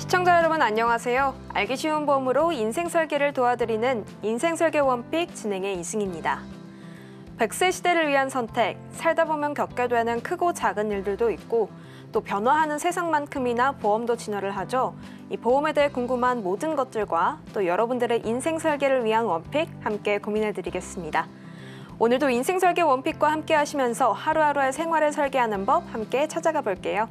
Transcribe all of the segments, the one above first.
시청자 여러분 안녕하세요. 알기 쉬운 보험으로 인생 설계를 도와드리는 인생설계 원픽 진행의 이승입니다. 100세 시대를 위한 선택, 살다 보면 겪게 되는 크고 작은 일들도 있고 또 변화하는 세상만큼이나 보험도 진화를 하죠. 이 보험에 대해 궁금한 모든 것들과 또 여러분들의 인생 설계를 위한 원픽 함께 고민해드리겠습니다. 오늘도 인생 설계 원픽과 함께 하시면서 하루하루의 생활을 설계하는 법 함께 찾아가 볼게요.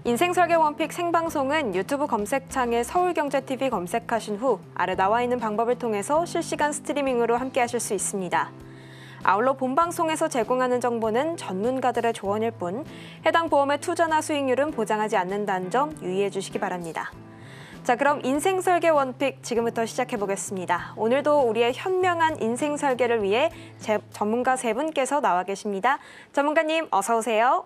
인생 설계 원픽 생방송은 유튜브 검색창에 서울경제TV 검색하신 후 아래 나와 있는 방법을 통해서 실시간 스트리밍으로 함께 하실 수 있습니다. 아울러 본방송에서 제공하는 정보는 전문가들의 조언일 뿐 해당 보험의 투자나 수익률은 보장하지 않는다는 점 유의해 주시기 바랍니다. 자, 그럼 인생 설계 원픽 지금부터 시작해 보겠습니다. 오늘도 우리의 현명한 인생 설계를 위해 전문가 세 분께서 나와 계십니다. 전문가님 어서 오세요.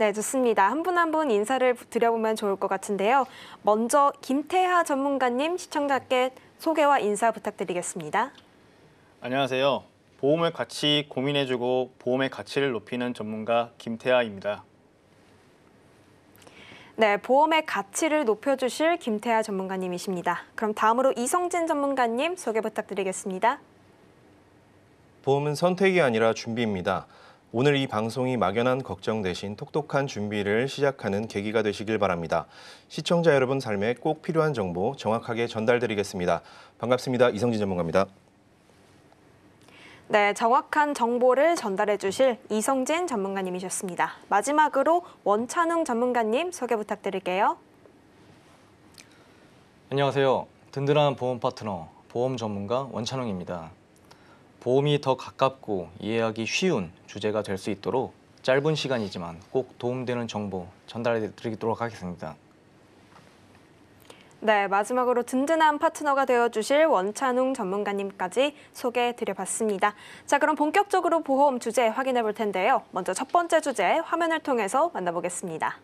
네, 좋습니다. 한 분 한 분 인사를 드려보면 좋을 것 같은데요. 먼저 김태하 전문가님 시청자께 소개와 인사 부탁드리겠습니다. 안녕하세요. 보험을 같이 고민해주고 보험의 가치를 높이는 전문가 김태하입니다. 네, 보험의 가치를 높여주실 김태하 전문가님이십니다. 그럼 다음으로 이성진 전문가님 소개 부탁드리겠습니다. 보험은 선택이 아니라 준비입니다. 오늘 이 방송이 막연한 걱정 대신 똑똑한 준비를 시작하는 계기가 되시길 바랍니다. 시청자 여러분 삶에 꼭 필요한 정보 정확하게 전달드리겠습니다. 반갑습니다. 이성진 전문가입니다. 네, 정확한 정보를 전달해 주실 이성진 전문가님이셨습니다. 마지막으로 원찬웅 전문가님 소개 부탁드릴게요. 안녕하세요. 든든한 보험 파트너, 보험 전문가 원찬웅입니다. 보험이 더 가깝고 이해하기 쉬운 주제가 될 수 있도록 짧은 시간이지만 꼭 도움되는 정보 전달해 드리도록 하겠습니다. 네, 마지막으로 든든한 파트너가 되어주실 원찬웅 전문가님까지 소개해 드려봤습니다. 자, 그럼 본격적으로 보험 주제 확인해 볼 텐데요. 먼저 첫 번째 주제 화면을 통해서 만나보겠습니다.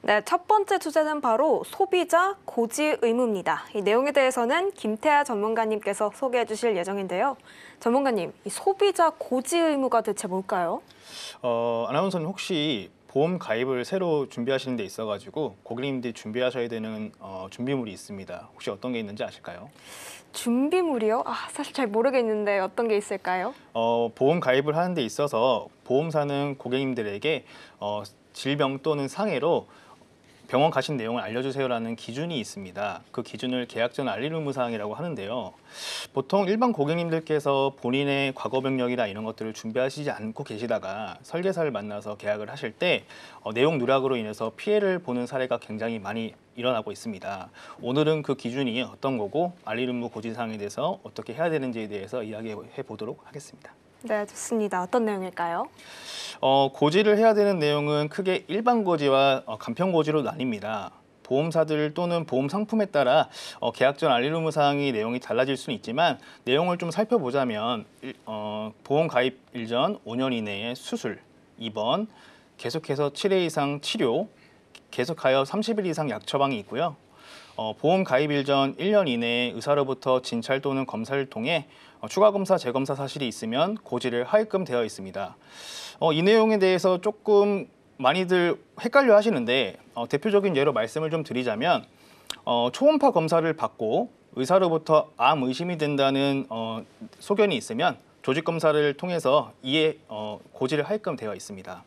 네, 첫 번째 주제는 바로 소비자 고지 의무입니다. 이 내용에 대해서는 김태하 전문가님께서 소개해 주실 예정인데요. 전문가님, 이 소비자 고지 의무가 대체 뭘까요? 아나운서님 혹시 보험 가입을 새로 준비하시는 데 있어가지고 고객님들이 준비하셔야 되는 준비물이 있습니다. 혹시 어떤 게 있는지 아실까요? 준비물이요? 사실 잘 모르겠는데 어떤 게 있을까요? 보험 가입을 하는 데 있어서 보험사는 고객님들에게 질병 또는 상해로 병원 가신 내용을 알려주세요라는 기준이 있습니다. 그 기준을 계약 전 알릴 의무사항이라고 하는데요. 보통 일반 고객님들께서 본인의 과거 병력이나 이런 것들을 준비하시지 않고 계시다가 설계사를 만나서 계약을 하실 때 내용 누락으로 인해서 피해를 보는 사례가 굉장히 많이 일어나고 있습니다. 오늘은 그 기준이 어떤 거고 알릴 의무 고지사항에 대해서 어떻게 해야 되는지에 대해서 이야기해 보도록 하겠습니다. 네, 좋습니다. 어떤 내용일까요? 고지를 해야 되는 내용은 크게 일반 고지와 간편 고지로 나뉩니다. 보험사들 또는 보험 상품에 따라 계약 전 알릴 의무 사항이 내용이 달라질 수는 있지만 내용을 좀 살펴보자면 보험 가입 일전 5년 이내의 수술, 입원, 계속해서 7회 이상 치료, 계속하여 30일 이상 약 처방이 있고요. 보험 가입 일전 1년 이내에 의사로부터 진찰 또는 검사를 통해 추가 검사, 재검사 사실이 있으면 고지를 하게끔 되어 있습니다. 이 내용에 대해서 조금 많이들 헷갈려 하시는데 대표적인 예로 말씀을 좀 드리자면 초음파 검사를 받고 의사로부터 암 의심이 된다는 소견이 있으면 조직 검사를 통해서 이에 고지를 하게끔 되어 있습니다.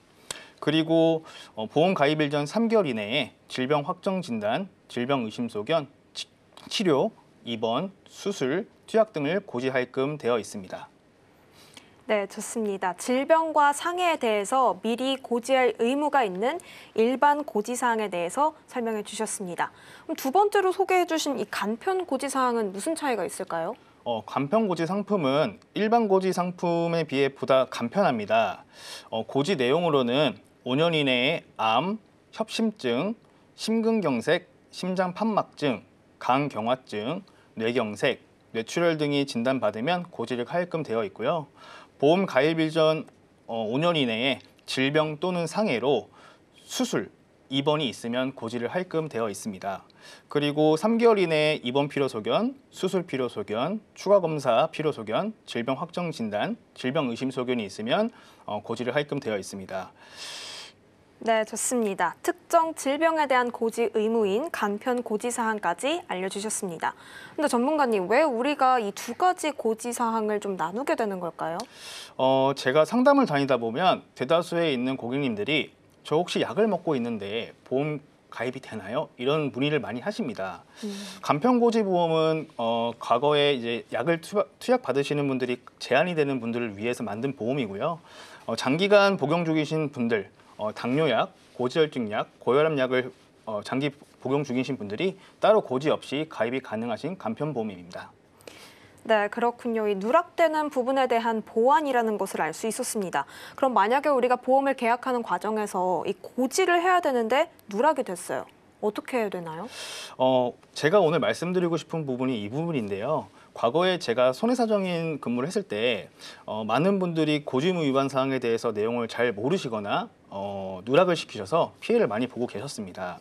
그리고 보험 가입 일전 3개월 이내에 질병 확정 진단, 질병 의심 소견, 치료, 입원, 수술, 투약 등을 고지하게끔 되어 있습니다. 네, 좋습니다. 질병과 상해에 대해서 미리 고지할 의무가 있는 일반 고지사항에 대해서 설명해 주셨습니다. 그럼 두 번째로 소개해 주신 이 간편 고지사항은 무슨 차이가 있을까요? 간편고지 상품은 일반 고지 상품에 비해 보다 간편합니다. 고지 내용으로는 5년 이내에 암, 협심증, 심근경색, 심장판막증, 간경화증, 뇌경색, 뇌출혈 등이 진단받으면 고지를 하게끔 되어 있고요. 보험 가입일 전 5년 이내에 질병 또는 상해로 수술, 입원이 있으면 고지를 하게끔 되어 있습니다. 그리고 3개월 이내에 입원 필요 소견, 수술 필요 소견, 추가 검사 필요 소견, 질병 확정 진단, 질병 의심 소견이 있으면 고지를 하게끔 되어 있습니다. 네, 좋습니다. 특정 질병에 대한 고지 의무인 간편 고지 사항까지 알려주셨습니다. 근데 전문가님, 왜 우리가 이 두 가지 고지 사항을 좀 나누게 되는 걸까요? 제가 상담을 다니다 보면 대다수에 있는 고객님들이 저 혹시 약을 먹고 있는데 보험 가입이 되나요? 이런 문의를 많이 하십니다. 간편고지보험은 과거에 이제 약을 투약 받으시는 분들이 제한이 되는 분들을 위해서 만든 보험이고요. 장기간 복용 중이신 분들, 당뇨약, 고지혈증약, 고혈압약을 장기 복용 중이신 분들이 따로 고지 없이 가입이 가능하신 간편보험입니다. 네, 그렇군요. 이 누락되는 부분에 대한 보완이라는 것을 알 수 있었습니다. 그럼 만약에 우리가 보험을 계약하는 과정에서 이 고지를 해야 되는데 누락이 됐어요. 어떻게 해야 되나요? 제가 오늘 말씀드리고 싶은 부분이 이 부분인데요. 과거에 제가 손해사정인 근무를 했을 때 많은 분들이 고지 의무 위반 사항에 대해서 내용을 잘 모르시거나 누락을 시키셔서 피해를 많이 보고 계셨습니다.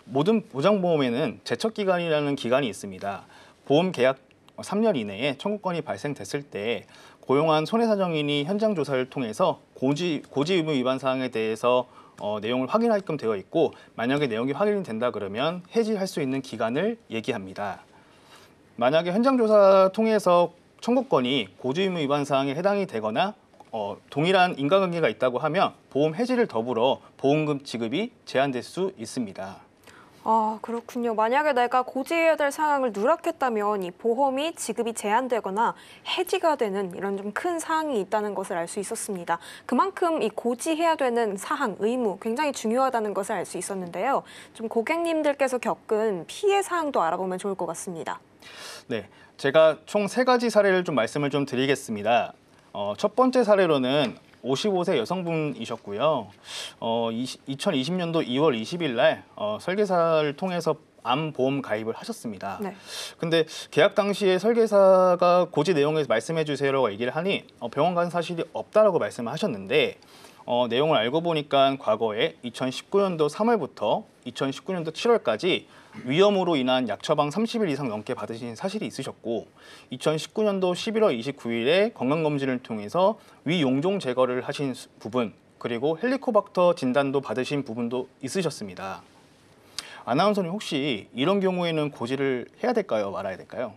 모든 보장보험에는 제척기간이라는 기간이 있습니다. 보험 계약 3년 이내에 청구권이 발생됐을 때 고용한 손해사정인이 현장 조사를 통해서 고지 의무 위반 사항에 대해서 내용을 확인하게끔 되어 있고, 만약에 내용이 확인이 된다 그러면 해지할 수 있는 기간을 얘기합니다. 만약에 현장 조사 통해서 청구권이 고지 의무 위반 사항에 해당이 되거나 동일한 인과관계가 있다고 하면 보험 해지를 더불어 보험금 지급이 제한될 수 있습니다. 아, 그렇군요. 만약에 내가 고지해야 될 사항을 누락했다면 이 보험이 지급이 제한되거나 해지가 되는 이런 좀 큰 사항이 있다는 것을 알 수 있었습니다. 그만큼 이 고지해야 되는 사항, 의무 굉장히 중요하다는 것을 알 수 있었는데요. 좀 고객님들께서 겪은 피해 사항도 알아보면 좋을 것 같습니다. 네, 제가 총 3가지 사례를 좀 말씀을 좀 드리겠습니다. 첫 번째 사례로는 55세 여성분이셨고요. 2020년도 2월 20일 날 설계사를 통해서 암보험 가입을 하셨습니다. 네. 근데 계약 당시에 설계사가 고지 내용을 말씀해 주세요라고 얘기를 하니 병원 간 사실이 없다라고 말씀을 하셨는데 내용을 알고 보니까 과거에 2019년도 3월부터 2019년도 7월까지 위염으로 인한 약 처방 30일 이상 넘게 받으신 사실이 있으셨고, 2019년도 11월 29일에 건강검진을 통해서 위 용종 제거를 하신 부분, 그리고 헬리코박터 진단도 받으신 부분도 있으셨습니다. 아나운서님, 혹시 이런 경우에는 고지를 해야 될까요? 말아야 될까요?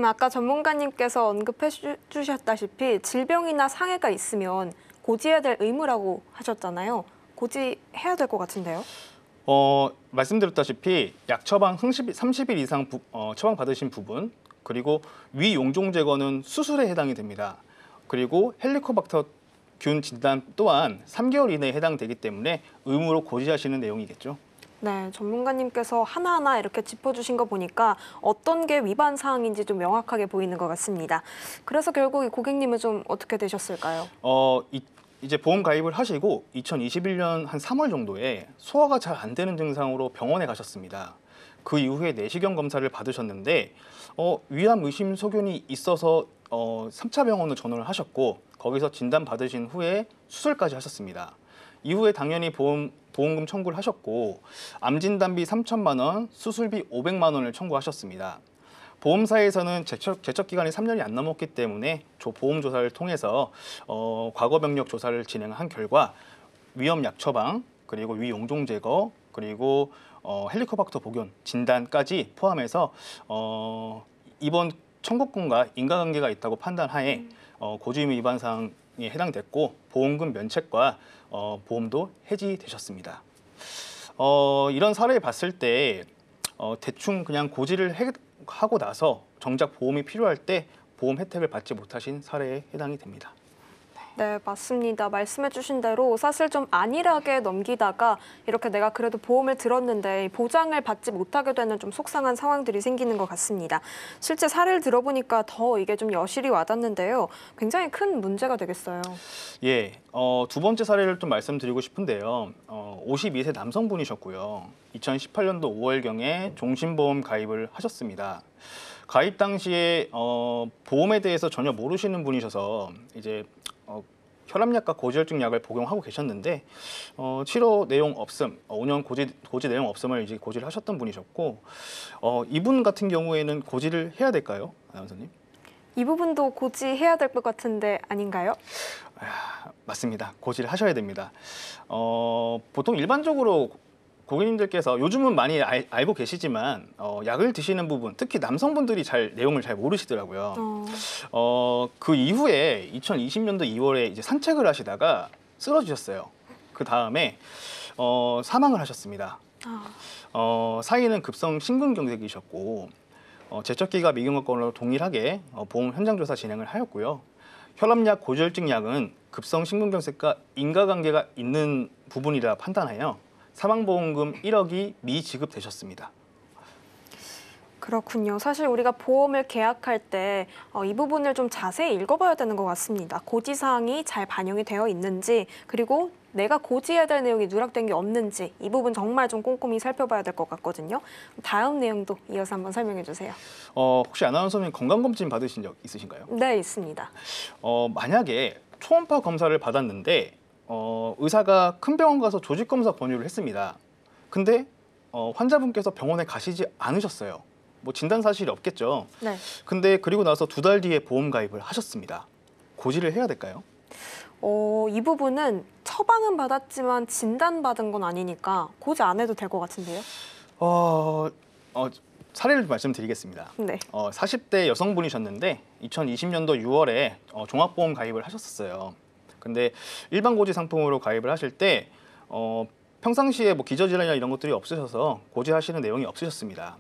아까 전문가님께서 언급해 주셨다시피 질병이나 상해가 있으면 고지해야 될 의무라고 하셨잖아요. 고지해야 될 것 같은데요? 말씀드렸다시피 약 처방 30일 이상 처방 받으신 부분, 그리고 위 용종 제거는 수술에 해당이 됩니다. 그리고 헬리코박터 균 진단 또한 3개월 이내에 해당되기 때문에 의무로 고지하시는 내용이겠죠. 네, 전문가님께서 하나하나 이렇게 짚어주신 거 보니까 어떤 게 위반 사항인지 좀 명확하게 보이는 것 같습니다. 그래서 결국 이 고객님은 좀 어떻게 되셨을까요? 이제 보험 가입을 하시고 2021년 한 3월 정도에 소화가 잘 안 되는 증상으로 병원에 가셨습니다. 그 이후에 내시경 검사를 받으셨는데 위암 의심 소견이 있어서 3차 병원으로 전원을 하셨고, 거기서 진단 받으신 후에 수술까지 하셨습니다. 이후에 당연히 보험금 청구를 하셨고, 암 진단비 3천만 원, 수술비 500만 원을 청구하셨습니다. 보험사에서는 제척 기간이 3년이 안 넘었기 때문에 보험 조사를 통해서 과거 병력 조사를 진행한 결과 위험 약 처방, 그리고 위 용종 제거, 그리고 헬리코박터 복용 진단까지 포함해서 이번 청구권과 인과관계가 있다고 판단하에 고지 의무 위반 사항에 해당됐고, 보험금 면책과 보험도 해지되셨습니다. 이런 사례를 봤을 때 대충 그냥 고지를 하고 나서 정작 보험이 필요할 때 보험 혜택을 받지 못하신 사례에 해당이 됩니다. 네, 맞습니다. 말씀해주신 대로 사실 좀 안일하게 넘기다가 이렇게 내가 그래도 보험을 들었는데 보장을 받지 못하게 되는 좀 속상한 상황들이 생기는 것 같습니다. 실제 사례를 들어보니까 더 이게 좀 여실히 와닿는데요. 굉장히 큰 문제가 되겠어요. 예, 두 번째 사례를 좀 말씀드리고 싶은데요. 52세 남성분이셨고요. 2018년도 5월경에 종신보험 가입을 하셨습니다. 가입 당시에 보험에 대해서 전혀 모르시는 분이셔서 이제 혈압약과 고지혈증 약을 복용하고 계셨는데 치료 내용 없음, 5년 고지 내용 없음을 이제 고지를 하셨던 분이셨고 이분 같은 경우에는 고지를 해야 될까요, 아나운서님? 이 부분도 고지해야 될 것 같은데 아닌가요? 맞습니다. 고지를 하셔야 됩니다. 보통 일반적으로 고객님들께서 요즘은 많이 알고 계시지만 약을 드시는 부분, 특히 남성분들이 내용을 잘 모르시더라고요. 그 이후에 2020년도 2월에 이제 산책을 하시다가 쓰러지셨어요. 그 다음에 사망을 하셨습니다. 사인은 급성 심근경색이셨고 제척기가 미경과건으로 동일하게 보험 현장 조사 진행을 하였고요. 혈압약, 고지혈증 약은 급성 심근경색과 인과관계가 있는 부분이라 판단하여 사망보험금 1억이 미지급되셨습니다. 그렇군요. 사실 우리가 보험을 계약할 때 이 부분을 좀 자세히 읽어봐야 되는 것 같습니다. 고지사항이 잘 반영이 되어 있는지, 그리고 내가 고지해야 될 내용이 누락된 게 없는지 이 부분 정말 좀 꼼꼼히 살펴봐야 될 것 같거든요. 다음 내용도 이어서 한번 설명해 주세요. 혹시 아나운서님 건강검진 받으신 적 있으신가요? 네, 있습니다. 만약에 초음파 검사를 받았는데 의사가 큰 병원 가서 조직검사 권유를 했습니다. 근데 환자분께서 병원에 가시지 않으셨어요. 뭐 진단 사실이 없겠죠. 네. 근데 그리고 나서 2달 뒤에 보험 가입을 하셨습니다. 고지를 해야 될까요? 이 부분은 처방은 받았지만 진단받은 건 아니니까 고지 안 해도 될 것 같은데요. 사례를 말씀드리겠습니다. 네. 40대 여성분이셨는데 2020년도 6월에 종합보험 가입을 하셨었어요. 근데 일반 고지 상품으로 가입을 하실 때 평상시에 뭐 기저질환이나 이런 것들이 없으셔서 고지하시는 내용이 없으셨습니다.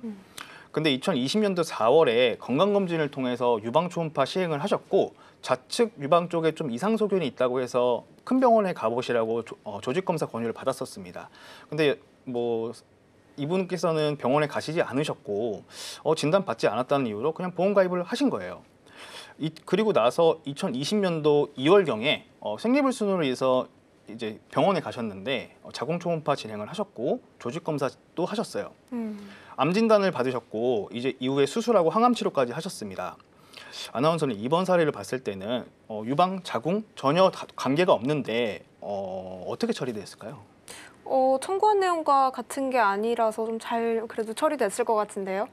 근데 2020년도 4월에 건강검진을 통해서 유방초음파 시행을 하셨고 좌측 유방 쪽에 좀 이상 소견이 있다고 해서 큰 병원에 가보시라고 조직검사 권유를 받았었습니다. 근데 뭐 이분께서는 병원에 가시지 않으셨고 진단받지 않았다는 이유로 그냥 보험 가입을 하신 거예요. 그리고 나서 2020년도 2월경에 생리불순으로 인해서 이제 병원에 가셨는데 자궁초음파 진행을 하셨고 조직검사도 하셨어요. 암 진단을 받으셨고 이제 이후에 수술하고 항암 치료까지 하셨습니다. 아나운서는 이번 사례를 봤을 때는 유방, 자궁 전혀 관계가 없는데 어떻게 처리됐을까요? 청구한 내용과 같은 게 아니라서 좀 잘 그래도 처리됐을 것 같은데요.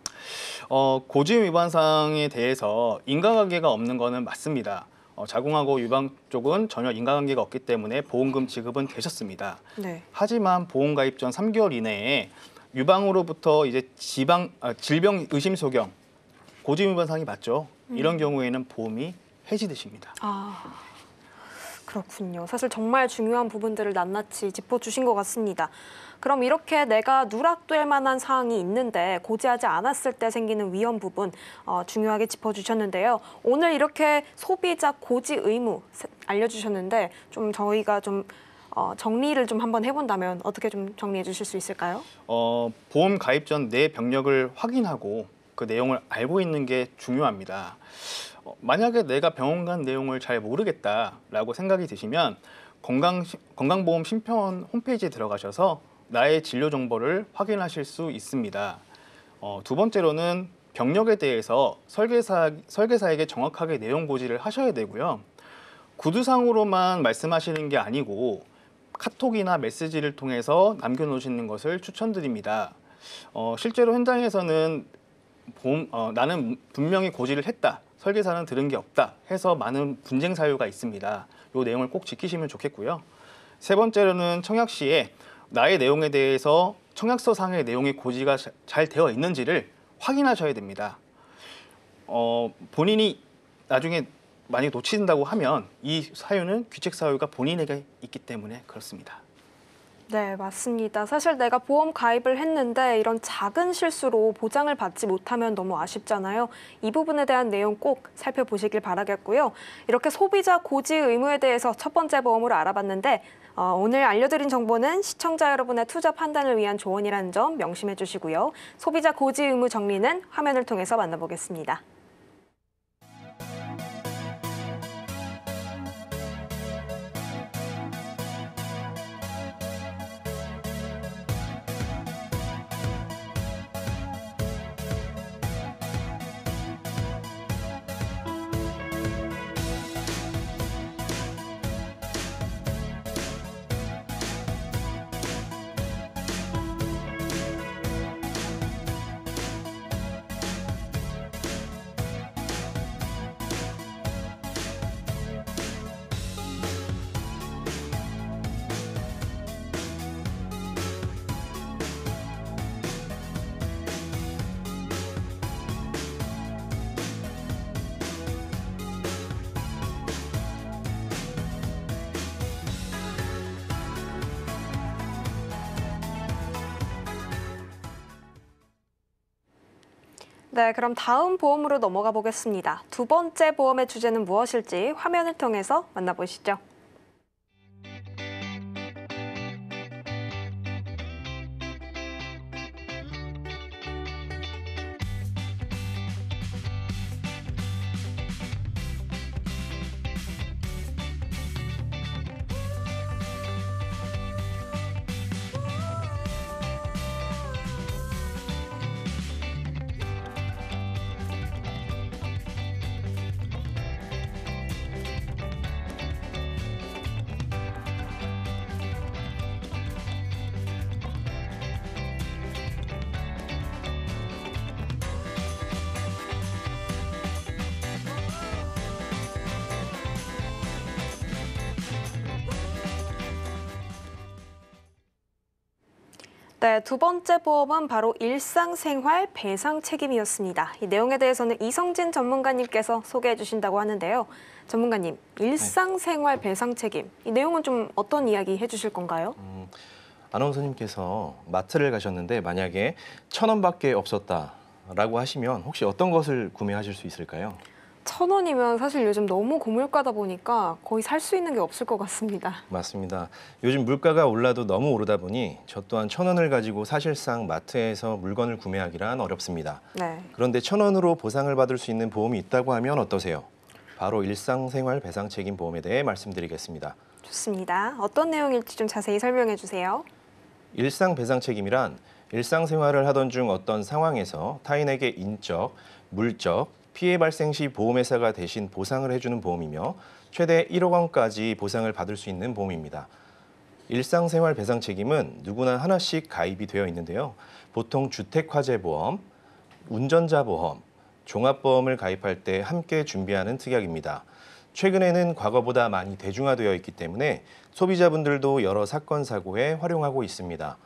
고지음 위반 사항에 대해서 인과관계가 없는 거는 맞습니다. 자궁하고 유방 쪽은 전혀 인과관계가 없기 때문에 보험금 지급은 되셨습니다. 네. 하지만 보험 가입 전 3개월 이내에 유방으로부터 이제 질병 의심 소견, 고지음 위반 사항이 맞죠? 이런 경우에는 보험이 해지되십니다. 그렇군요. 사실 정말 중요한 부분들을 낱낱이 짚어주신 것 같습니다. 그럼 이렇게 내가 누락될 만한 사항이 있는데 고지하지 않았을 때 생기는 위험 부분 중요하게 짚어주셨는데요. 오늘 이렇게 소비자 고지 의무 알려주셨는데 좀 저희가 좀 정리를 좀 한번 해본다면 어떻게 좀 정리해 주실 수 있을까요? 보험 가입 전 내 병력을 확인하고 그 내용을 알고 있는 게 중요합니다. 만약에 내가 병원 간 내용을 잘 모르겠다라고 생각이 드시면 건강보험 심평원 홈페이지에 들어가셔서 나의 진료 정보를 확인하실 수 있습니다. 두 번째로는 병력에 대해서 설계사에게 정확하게 내용 고지를 하셔야 되고요. 구두상으로만 말씀하시는 게 아니고 카톡이나 메시지를 통해서 남겨놓으시는 것을 추천드립니다. 실제로 현장에서는 나는 분명히 고지를 했다. 설계사는 들은 게 없다 해서 많은 분쟁 사유가 있습니다. 이 내용을 꼭 지키시면 좋겠고요. 세 번째로는 청약 시에 나의 내용에 대해서 청약서 상의 내용의 고지가 잘 되어 있는지를 확인하셔야 됩니다. 본인이 나중에 만약에 놓친다고 하면 이 사유는 귀책 사유가 본인에게 있기 때문에 그렇습니다. 네, 맞습니다. 사실 내가 보험 가입을 했는데 이런 작은 실수로 보장을 받지 못하면 너무 아쉽잖아요. 이 부분에 대한 내용 꼭 살펴보시길 바라겠고요. 이렇게 소비자 고지 의무에 대해서 첫 번째 보험으로 알아봤는데 오늘 알려드린 정보는 시청자 여러분의 투자 판단을 위한 조언이라는 점 명심해 주시고요. 소비자 고지 의무 정리는 화면을 통해서 만나보겠습니다. 네, 그럼 다음 보험으로 넘어가 보겠습니다. 두 번째 보험의 주제는 무엇일지 화면을 통해서 만나보시죠. 네, 두 번째 보험은 바로 일상생활 배상 책임이었습니다. 이 내용에 대해서는 이성진 전문가님께서 소개해 주신다고 하는데요. 전문가님, 일상생활 배상 책임, 이 내용은 좀 어떤 이야기 해주실 건가요? 아나운서님께서 마트를 가셨는데 만약에 1,000원밖에 없었다라고 하시면 혹시 어떤 것을 구매하실 수 있을까요? 1,000원이면 사실 요즘 너무 고물가다 보니까 거의 살 수 있는 게 없을 것 같습니다. 맞습니다. 요즘 물가가 올라도 너무 오르다 보니 저 또한 1,000원을 가지고 사실상 마트에서 물건을 구매하기란 어렵습니다. 네. 그런데 1,000원으로 보상을 받을 수 있는 보험이 있다고 하면 어떠세요? 바로 일상생활 배상 책임 보험에 대해 말씀드리겠습니다. 좋습니다. 어떤 내용일지 좀 자세히 설명해 주세요. 일상 배상 책임이란 일상생활을 하던 중 어떤 상황에서 타인에게 인적, 물적, 피해 발생 시 보험회사가 대신 보상을 해주는 보험이며 최대 1억 원까지 보상을 받을 수 있는 보험입니다. 일상생활 배상 책임은 누구나 하나씩 가입이 되어 있는데요. 보통 주택화재보험, 운전자보험, 종합보험을 가입할 때 함께 준비하는 특약입니다. 최근에는 과거보다 많이 대중화되어 있기 때문에 소비자분들도 여러 사건, 사고에 활용하고 있습니다.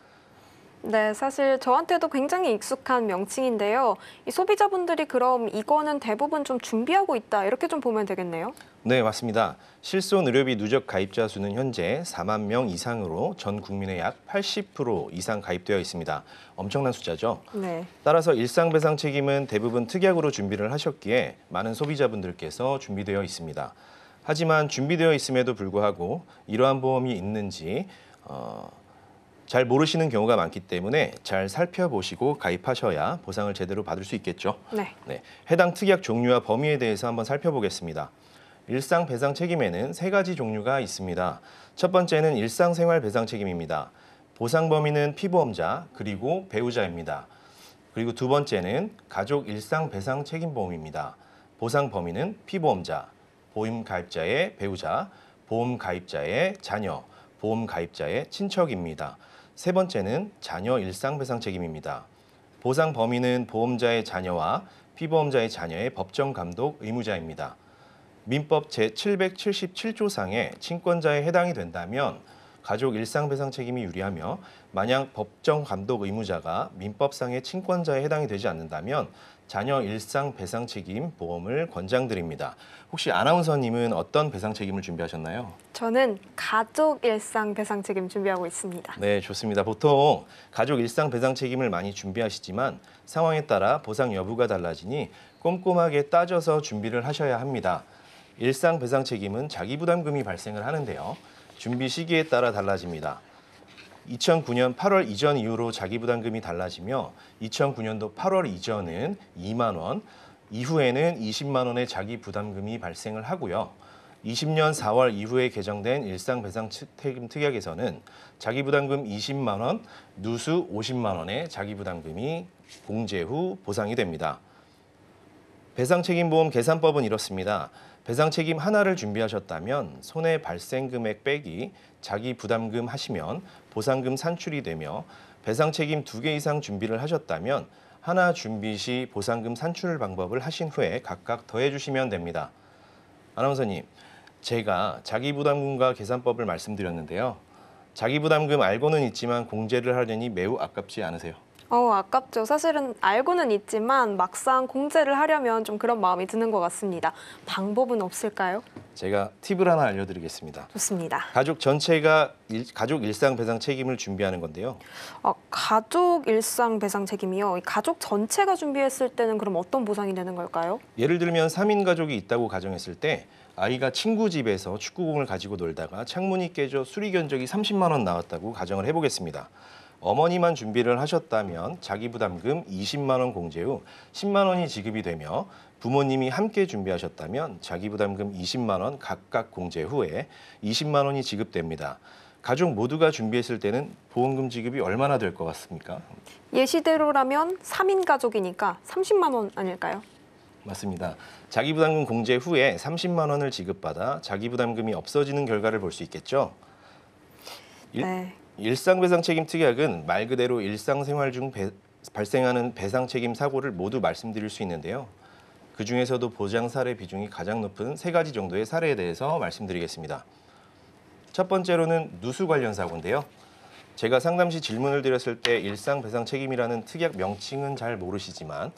네, 사실 저한테도 굉장히 익숙한 명칭인데요. 이 소비자분들이 그럼 이거는 대부분 좀 준비하고 있다, 이렇게 좀 보면 되겠네요. 네, 맞습니다. 실손 의료비 누적 가입자 수는 현재 4만 명 이상으로 전 국민의 약 80% 이상 가입되어 있습니다. 엄청난 숫자죠. 네. 따라서 일상배상 책임은 대부분 특약으로 준비를 하셨기에 많은 소비자분들께서 준비되어 있습니다. 하지만 준비되어 있음에도 불구하고 이러한 보험이 있는지 잘 모르시는 경우가 많기 때문에 잘 살펴보시고 가입하셔야 보상을 제대로 받을 수 있겠죠. 네. 네, 해당 특약 종류와 범위에 대해서 한번 살펴보겠습니다. 일상 배상 책임에는 3가지 종류가 있습니다. 첫 번째는 일상생활 배상 책임입니다. 보상 범위는 피보험자 그리고 배우자입니다. 그리고 두 번째는 가족 일상 배상 책임 보험입니다. 보상 범위는 피보험자, 보험 가입자의 배우자, 보험 가입자의 자녀, 보험 가입자의 친척입니다. 세 번째는 자녀 일상 배상 책임입니다. 보상 범위는 보험자의 자녀와 피보험자의 자녀의 법정 감독 의무자입니다. 민법 제777조상의 친권자에 해당이 된다면 가족 일상 배상 책임이 유리하며 만약 법정 감독 의무자가 민법상의 친권자에 해당이 되지 않는다면 자녀 일상 배상 책임 보험을 권장드립니다. 혹시 아나운서님은 어떤 배상 책임을 준비하셨나요? 저는 가족 일상 배상 책임 준비하고 있습니다. 네, 좋습니다. 보통 가족 일상 배상 책임을 많이 준비하시지만 상황에 따라 보상 여부가 달라지니 꼼꼼하게 따져서 준비를 하셔야 합니다. 일상 배상 책임은 자기 부담금이 발생을 하는데요. 준비 시기에 따라 달라집니다. 2009년 8월 이전 이후로 자기 부담금이 달라지며 2009년도 8월 이전은 2만 원, 이후에는 20만 원의 자기 부담금이 발생을 하고요. 20년 4월 이후에 개정된 일상배상책임 특약에서는 자기 부담금 20만 원, 누수 50만 원의 자기 부담금이 공제 후 보상이 됩니다. 배상책임보험 계산법은 이렇습니다. 배상책임 하나를 준비하셨다면 손해 발생 금액 빼기 자기 부담금 하시면 보상금 산출이 되며 배상책임 2개 이상 준비를 하셨다면 하나 준비 시 보상금 산출 방법을 하신 후에 각각 더해주시면 됩니다. 아나운서님, 제가 자기 부담금과 계산법을 말씀드렸는데요. 자기 부담금 알고는 있지만 공제를 하려니 매우 아깝지 않으세요? 아깝죠. 사실은 알고는 있지만 막상 공제를 하려면 좀 그런 마음이 드는 것 같습니다. 방법은 없을까요? 제가 팁을 하나 알려드리겠습니다. 좋습니다. 가족 전체가 가족 일상 배상 책임을 준비하는 건데요. 가족 일상 배상 책임이요. 이 가족 전체가 준비했을 때는 그럼 어떤 보상이 되는 걸까요? 예를 들면 3인 가족이 있다고 가정했을 때 아이가 친구 집에서 축구공을 가지고 놀다가 창문이 깨져 수리 견적이 30만 원 나왔다고 가정을 해보겠습니다. 어머니만 준비를 하셨다면 자기 부담금 20만 원 공제 후 10만 원이 지급이 되며 부모님이 함께 준비하셨다면 자기 부담금 20만 원 각각 공제 후에 20만 원이 지급됩니다. 가족 모두가 준비했을 때는 보험금 지급이 얼마나 될 것 같습니까? 예시대로라면 3인 가족이니까 30만 원 아닐까요? 맞습니다. 자기 부담금 공제 후에 30만 원을 지급받아 자기 부담금이 없어지는 결과를 볼 수 있겠죠. 네. 일상배상 책임 특약은 말 그대로 일상생활 중 발생하는 배상 책임 사고를 모두 말씀드릴 수 있는데요. 그중에서도 보장 사례 비중이 가장 높은 3가지 정도의 사례에 대해서 말씀드리겠습니다. 첫 번째로는 누수 관련 사고인데요. 제가 상담 시 질문을 드렸을 때 일상배상 책임이라는 특약 명칭은 잘 모르시지만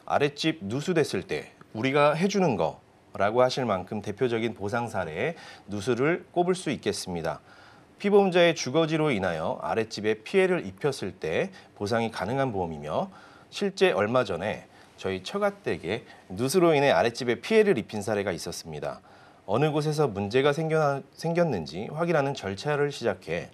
아랫집 누수됐을 때 우리가 해주는 거라고 하실 만큼 대표적인 보상 사례에 누수를 꼽을 수 있겠습니다. 피보험자의 주거지로 인하여 아랫집에 피해를 입혔을 때 보상이 가능한 보험이며 실제 얼마 전에 저희 처가댁에 누수로 인해 아랫집에 피해를 입힌 사례가 있었습니다. 어느 곳에서 문제가 생겼는지 확인하는 절차를 시작해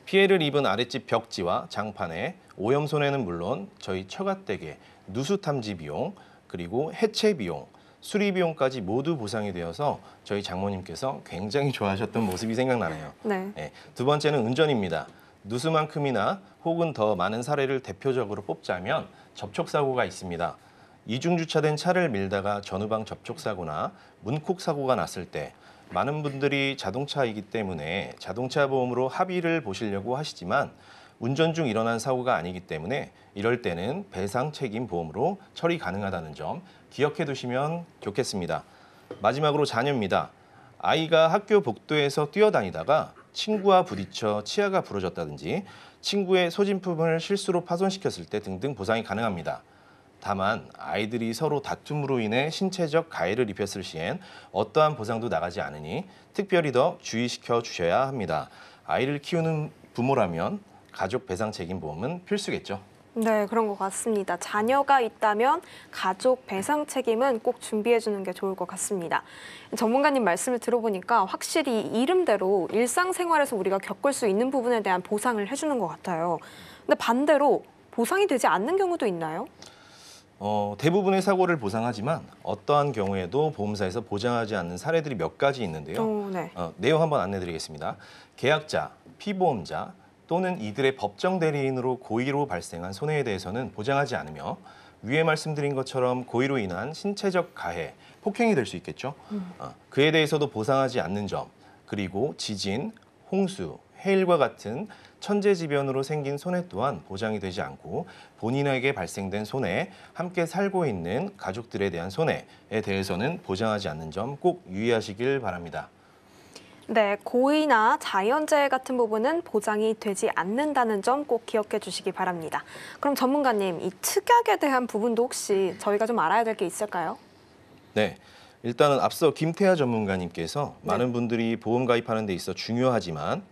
피해를 입은 아랫집 벽지와 장판에 오염 손해는 물론 저희 처가댁의 누수 탐지 비용 그리고 해체 비용 수리 비용까지 모두 보상이 되어서 저희 장모님께서 굉장히 좋아하셨던 모습이 생각나네요. 네. 네, 두 번째는 운전입니다. 누수만큼이나 혹은 더 많은 사례를 대표적으로 뽑자면 접촉사고가 있습니다. 이중주차된 차를 밀다가 전후방 접촉사고나 문콕 사고가 났을 때 많은 분들이 자동차이기 때문에 자동차 보험으로 합의를 보시려고 하시지만 운전 중 일어난 사고가 아니기 때문에 이럴 때는 배상 책임 보험으로 처리 가능하다는 점 기억해 두시면 좋겠습니다. 마지막으로 자녀입니다. 아이가 학교 복도에서 뛰어다니다가 친구와 부딪혀 치아가 부러졌다든지 친구의 소진품을 실수로 파손시켰을 때 등등 보상이 가능합니다. 다만 아이들이 서로 다툼으로 인해 신체적 가해를 입혔을 시엔 어떠한 보상도 나가지 않으니 특별히 더 주의시켜 주셔야 합니다. 아이를 키우는 부모라면 가족 배상 책임 보험은 필수겠죠. 네, 그런 것 같습니다. 자녀가 있다면 가족 배상 책임은 꼭 준비해 주는 게 좋을 것 같습니다. 전문가님 말씀을 들어보니까 확실히 이름대로 일상생활에서 우리가 겪을 수 있는 부분에 대한 보상을 해주는 것 같아요. 근데 반대로 보상이 되지 않는 경우도 있나요? 대부분의 사고를 보상하지만 어떠한 경우에도 보험사에서 보장하지 않는 사례들이 몇 가지 있는데요. 네. 내용 한번 안내드리겠습니다. 계약자, 피보험자 또는 이들의 법정 대리인으로 고의로 발생한 손해에 대해서는 보장하지 않으며 위에 말씀드린 것처럼 고의로 인한 신체적 가해, 폭행이 될 수 있겠죠. 그에 대해서도 보상하지 않는 점, 그리고 지진, 홍수, 해일과 같은 천재지변으로 생긴 손해 또한 보장이 되지 않고 본인에게 발생된 손해, 함께 살고 있는 가족들에 대한 손해에 대해서는 보장하지 않는 점 꼭 유의하시길 바랍니다. 네, 고의나 자연재해 같은 부분은 보장이 되지 않는다는 점 꼭 기억해 주시기 바랍니다. 그럼 전문가님, 이 특약에 대한 부분도 혹시 저희가 좀 알아야 될 게 있을까요? 네, 일단은 앞서 김태하 전문가님께서 네. 많은 분들이 보험 가입하는 데 있어 중요하지만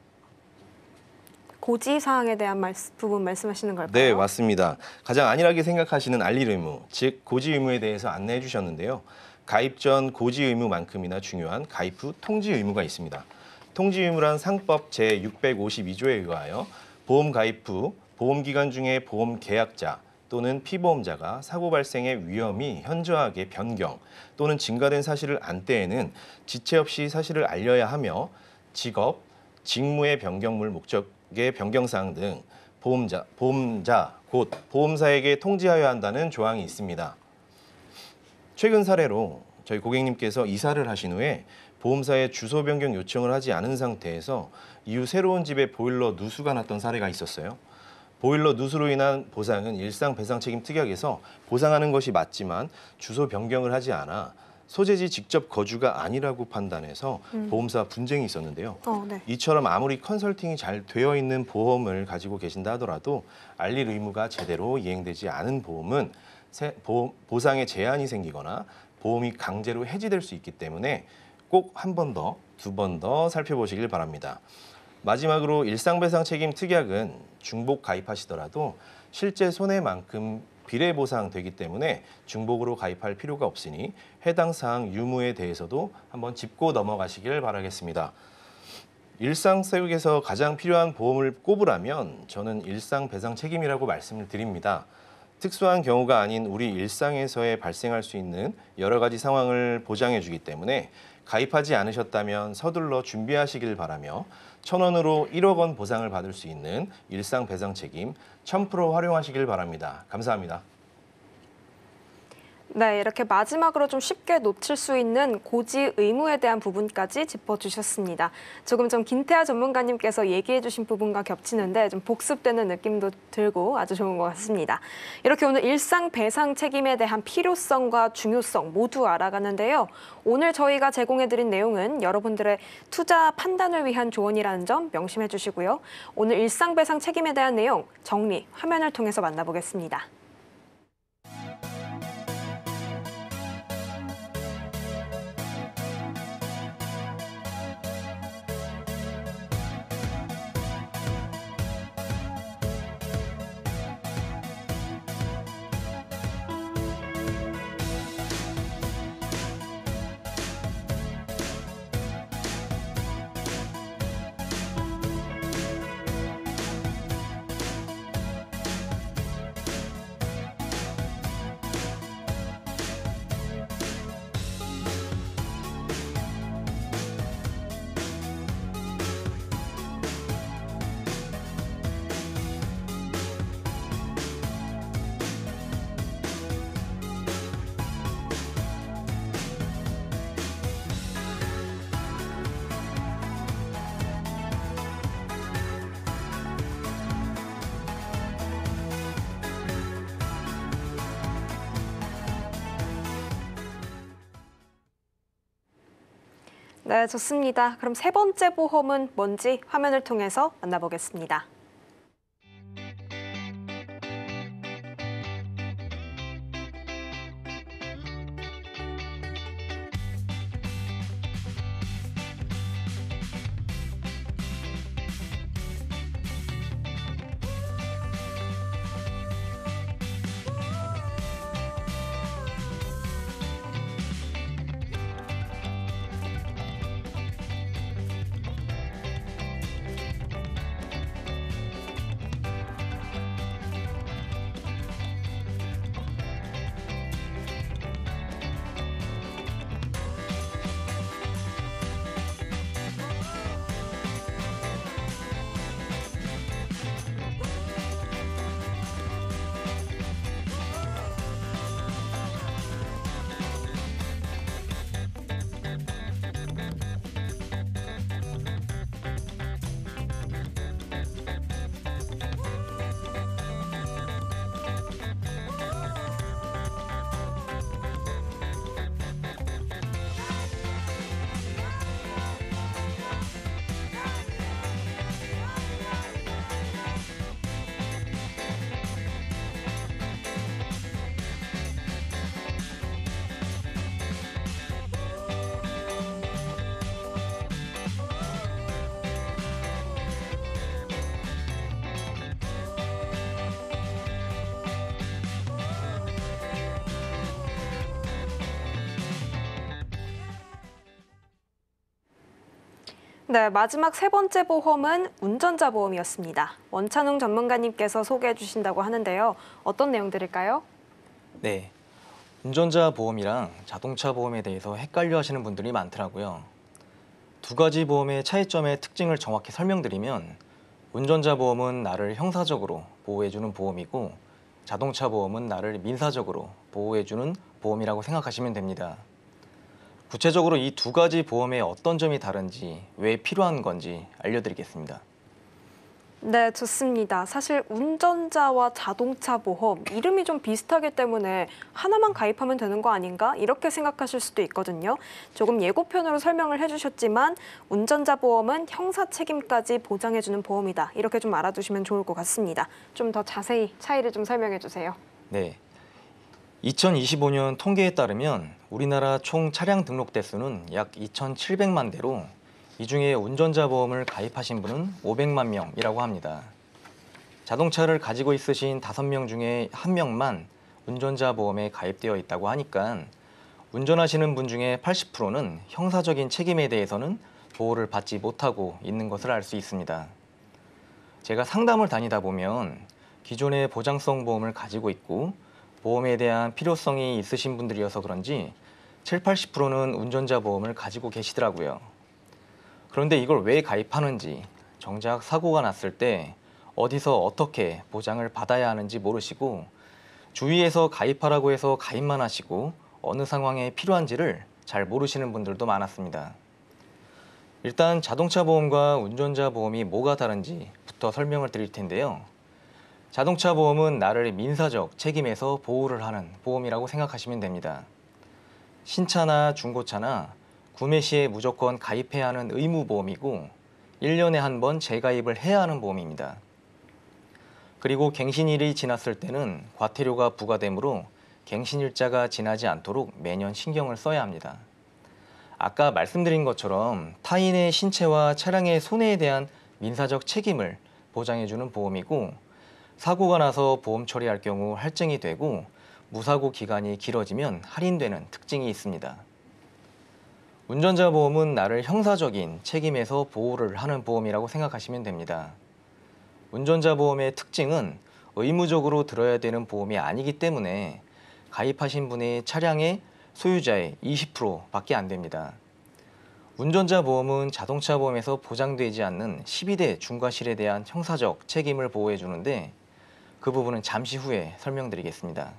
고지사항에 대한 부분 말씀하시는 걸까요? 네, 맞습니다. 가장 안일하게 생각하시는 알릴 의무, 즉 고지 의무에 대해서 안내해 주셨는데요. 가입 전 고지 의무만큼이나 중요한 가입 후 통지 의무가 있습니다. 통지 의무란 상법 제652조에 의하여 보험 가입 후 보험 기간 중에 보험 계약자 또는 피보험자가 사고 발생의 위험이 현저하게 변경 또는 증가된 사실을 안 때에는 지체 없이 사실을 알려야 하며 직업, 직무의 변경물 목적의 변경사항 등 보험자, 곧 보험사에게 통지하여야 한다는 조항이 있습니다. 최근 사례로 저희 고객님께서 이사를 하신 후에 보험사에 주소 변경 요청을 하지 않은 상태에서 이후 새로운 집에 보일러 누수가 났던 사례가 있었어요. 보일러 누수로 인한 보상은 일상배상책임 특약에서 보상하는 것이 맞지만 주소 변경을 하지 않아 소재지 직접 거주가 아니라고 판단해서 보험사 분쟁이 있었는데요. 네. 이처럼 아무리 컨설팅이 잘 되어 있는 보험을 가지고 계신다 하더라도 알릴 의무가 제대로 이행되지 않은 보험은 보상에 제한이 생기거나 보험이 강제로 해지될 수 있기 때문에 꼭 한 번 더, 두 번 더 살펴보시길 바랍니다. 마지막으로 일상배상 책임 특약은 중복 가입하시더라도 실제 손해만큼 비례보상되기 때문에 중복으로 가입할 필요가 없으니 해당 사항 유무에 대해서도 한번 짚고 넘어가시길 바라겠습니다. 일상 속에서 가장 필요한 보험을 꼽으라면 저는 일상배상 책임이라고 말씀을 드립니다. 특수한 경우가 아닌 우리 일상에서의 발생할 수 있는 여러 가지 상황을 보장해 주기 때문에 가입하지 않으셨다면 서둘러 준비하시길 바라며 1,000원으로 1억 원 보상을 받을 수 있는 일상배상 책임 1000% 활용하시길 바랍니다. 감사합니다. 네, 이렇게 마지막으로 좀 쉽게 놓칠 수 있는 고지 의무에 대한 부분까지 짚어주셨습니다. 조금 좀 김태하 전문가님께서 얘기해 주신 부분과 겹치는데 좀 복습되는 느낌도 들고 아주 좋은 것 같습니다. 이렇게 오늘 일상 배상 책임에 대한 필요성과 중요성 모두 알아가는데요. 오늘 저희가 제공해드린 내용은 여러분들의 투자 판단을 위한 조언이라는 점 명심해 주시고요. 오늘 일상 배상 책임에 대한 내용 정리 화면을 통해서 만나보겠습니다. 네, 좋습니다. 그럼 세 번째 보험은 뭔지 화면을 통해서 만나보겠습니다. 네, 마지막 세 번째 보험은 운전자 보험이었습니다. 원찬웅 전문가님께서 소개해 주신다고 하는데요. 어떤 내용들일까요? 네, 운전자 보험이랑 자동차 보험에 대해서 헷갈려 하시는 분들이 많더라고요. 두 가지 보험의 차이점의 특징을 정확히 설명드리면 운전자 보험은 나를 형사적으로 보호해주는 보험이고 자동차 보험은 나를 민사적으로 보호해주는 보험이라고 생각하시면 됩니다. 구체적으로 이 두 가지 보험의 어떤 점이 다른지, 왜 필요한 건지 알려드리겠습니다. 네, 좋습니다. 사실 운전자와 자동차 보험, 이름이 좀 비슷하기 때문에 하나만 가입하면 되는 거 아닌가? 이렇게 생각하실 수도 있거든요. 조금 예고편으로 설명을 해주셨지만 운전자 보험은 형사 책임까지 보장해주는 보험이다. 이렇게 좀 알아두시면 좋을 것 같습니다. 좀 더 자세히 차이를 좀 설명해 주세요. 네, 2025년 통계에 따르면 우리나라 총 차량 등록 대수는 약 2,700만 대로 이 중에 운전자 보험을 가입하신 분은 500만 명이라고 합니다. 자동차를 가지고 있으신 5명 중에 1명만 운전자 보험에 가입되어 있다고 하니까 운전하시는 분 중에 80%는 형사적인 책임에 대해서는 보호를 받지 못하고 있는 것을 알 수 있습니다. 제가 상담을 다니다 보면 기존의 보장성 보험을 가지고 있고 보험에 대한 필요성이 있으신 분들이어서 그런지 70~80%는 운전자 보험을 가지고 계시더라고요. 그런데 이걸 왜 가입하는지, 정작 사고가 났을 때 어디서 어떻게 보장을 받아야 하는지 모르시고 주위에서 가입하라고 해서 가입만 하시고 어느 상황에 필요한지를 잘 모르시는 분들도 많았습니다. 일단 자동차 보험과 운전자 보험이 뭐가 다른지부터 설명을 드릴 텐데요. 자동차 보험은 나를 민사적 책임에서 보호를 하는 보험이라고 생각하시면 됩니다. 신차나 중고차나 구매 시에 무조건 가입해야 하는 의무 보험이고 1년에 한 번 재가입을 해야 하는 보험입니다. 그리고 갱신일이 지났을 때는 과태료가 부과되므로 갱신일자가 지나지 않도록 매년 신경을 써야 합니다. 아까 말씀드린 것처럼 타인의 신체와 차량의 손해에 대한 민사적 책임을 보장해주는 보험이고 사고가 나서 보험 처리할 경우 할증이 되고 무사고 기간이 길어지면 할인되는 특징이 있습니다. 운전자 보험은 나를 형사적인 책임에서 보호를 하는 보험이라고 생각하시면 됩니다. 운전자 보험의 특징은 의무적으로 들어야 되는 보험이 아니기 때문에 가입하신 분의 차량의 소유자의 20%밖에 안 됩니다. 운전자 보험은 자동차 보험에서 보장되지 않는 12대 중과실에 대한 형사적 책임을 보호해 주는데 그 부분은 잠시 후에 설명드리겠습니다.